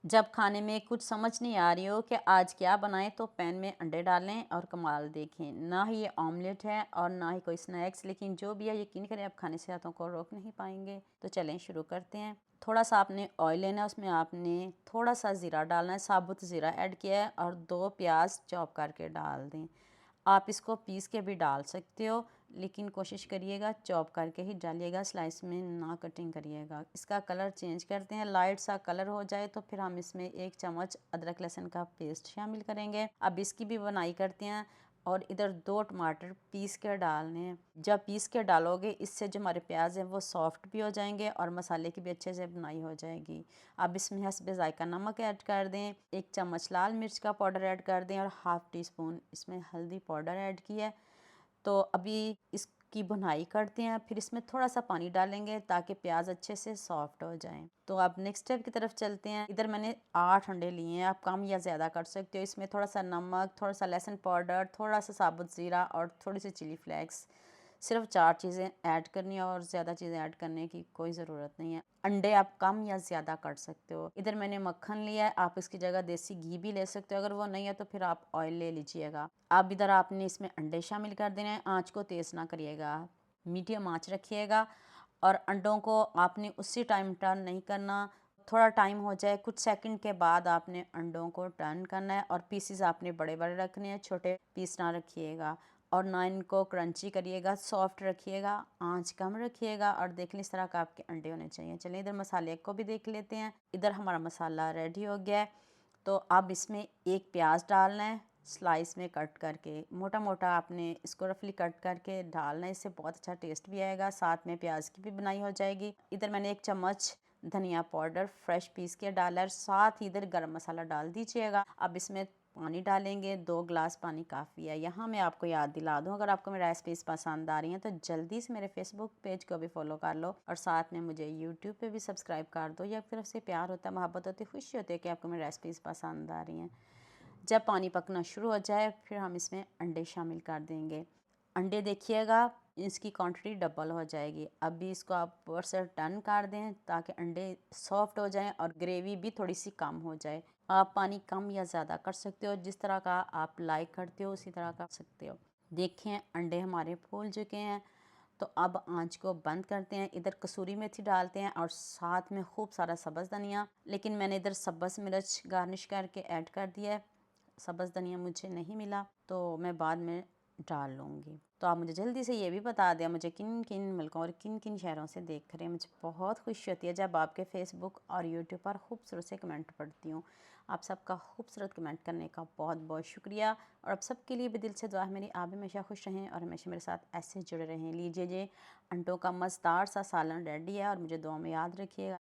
जब खाने में कुछ समझ नहीं आ रही हो कि आज क्या बनाएं तो पैन में अंडे डालें और कमाल देखें। ना ही ये ऑमलेट है और ना ही कोई स्नैक्स, लेकिन जो भी है यकीन करें आप खाने से हाथों को रोक नहीं पाएंगे। तो चलें शुरू करते हैं। थोड़ा सा आपने ऑयल लेना है, उसमें आपने थोड़ा सा ज़ीरा डालना है, साबुत ज़ीरा ऐड किया है और 2 प्याज चॉप करके डाल दें। आप इसको पीस के भी डाल सकते हो, लेकिन कोशिश करिएगा चॉप करके ही डालिएगा, स्लाइस में ना कटिंग करिएगा। इसका कलर चेंज करते हैं, लाइट सा कलर हो जाए तो फिर हम इसमें 1 चम्मच अदरक लहसुन का पेस्ट शामिल करेंगे। अब इसकी भी बनाई करते हैं। और इधर 2 टमाटर पीस के डालने हैं। जब पीस के डालोगे इससे जो हमारे प्याज हैं वो सॉफ्ट भी हो जाएंगे और मसाले की भी अच्छे से बनाई हो जाएगी। अब इसमें हस्बे ज़ायका नमक ऐड कर दें, 1 चम्मच लाल मिर्च का पाउडर ऐड कर दें और हाफ़ टी स्पून इसमें हल्दी पाउडर ऐड किया है। तो अभी इसकी भुनाई करते हैं, फिर इसमें थोड़ा सा पानी डालेंगे ताकि प्याज अच्छे से सॉफ्ट हो जाएं। तो अब नेक्स्ट स्टेप की तरफ चलते हैं। इधर मैंने 8 अंडे लिए हैं, आप कम या ज़्यादा कर सकते हो। इसमें थोड़ा सा नमक, थोड़ा सा लहसुन पाउडर, थोड़ा सा साबुत ज़ीरा और थोड़ी सी चिली फ्लेक्स, सिर्फ 4 चीज़ें ऐड करनी है और ज़्यादा चीज़ें ऐड करने की कोई ज़रूरत नहीं है। अंडे आप कम या ज़्यादा कर सकते हो। इधर मैंने मक्खन लिया है, आप इसकी जगह देसी घी भी ले सकते हो, अगर वो नहीं है तो फिर आप ऑयल ले लीजिएगा। अब इधर आपने इसमें अंडे शामिल कर देने हैं, आँच को तेज़ ना करिएगा, मीडियम आँच रखिएगा। और अंडों को आपने उसी टाइम टर्न नहीं करना, थोड़ा टाइम हो जाए, कुछ सेकंड के बाद आपने अंडों को टर्न करना है। और पीसेस आपने बड़े बड़े रखने हैं, छोटे पीस ना रखिएगा। और ना इनको क्रंची करिएगा, सॉफ्ट रखिएगा, आंच कम रखिएगा। और देख लें इस तरह का आपके अंडे होने चाहिए। चलिए इधर मसाले को भी देख लेते हैं। इधर हमारा मसाला रेडी हो गया है। तो अब इसमें 1 प्याज डालना है, स्लाइस में कट करके, मोटा मोटा आपने इसको रफली कट करके डालना है, इससे बहुत अच्छा टेस्ट भी आएगा, साथ में प्याज की भी बनाई हो जाएगी। इधर मैंने 1 चम्मच धनिया पाउडर फ्रेश पीस के डाला है, साथ ही इधर गरम मसाला डाल दीजिएगा। अब इसमें पानी डालेंगे, 2 गिलास पानी काफ़ी है। यहाँ मैं आपको याद दिला दूँ, अगर आपको मेरी रेसिपीज़ पसंद आ रही हैं तो जल्दी से मेरे फेसबुक पेज को भी फॉलो कर लो और साथ में मुझे यूट्यूब पे भी सब्सक्राइब कर दो। ये आपकी तरफ से प्यार होता है, मोहब्बत होती है, खुशी होती है कि आपको मेरी रेसिपीज़ पसंद आ रही हैं। जब पानी पकना शुरू हो जाए फिर हम इसमें अंडे शामिल कर देंगे। अंडे देखिएगा इसकी क्वांटिटी डबल हो जाएगी। अभी इसको आप ऊपर से टर्न कर दें ताकि अंडे सॉफ्ट हो जाएं और ग्रेवी भी थोड़ी सी कम हो जाए। आप पानी कम या ज़्यादा कर सकते हो, जिस तरह का आप लाइक करते हो उसी तरह कर सकते हो। देखें अंडे हमारे फूल चुके हैं, तो अब आंच को बंद करते हैं। इधर कसूरी मेथी डालते हैं और साथ में खूब सारा सब्ज़ धनिया, लेकिन मैंने इधर सब्ज़ मिर्च गार्निश करके ऐड कर दिया है। सब्ज़ धनिया मुझे नहीं मिला तो मैं बाद में डाल लूँगी। तो आप मुझे जल्दी से ये भी बता दें मुझे किन किन मुल्कों और किन किन शहरों से देख रहे हैं। मुझे बहुत खुशी होती है जब आपके फेसबुक और यूट्यूब पर खूबसूरत से कमेंट पढ़ती हूँ। आप सबका खूबसूरत कमेंट करने का बहुत बहुत शुक्रिया। और आप सबके लिए भी दिल से दुआ है मेरी, आप हमेशा खुश रहें और हमेशा मेरे साथ ऐसे जुड़े रहें। लीजिए, अंडों का मज़ेदार सा सालन रेडी है और मुझे दुआ में याद रखिएगा।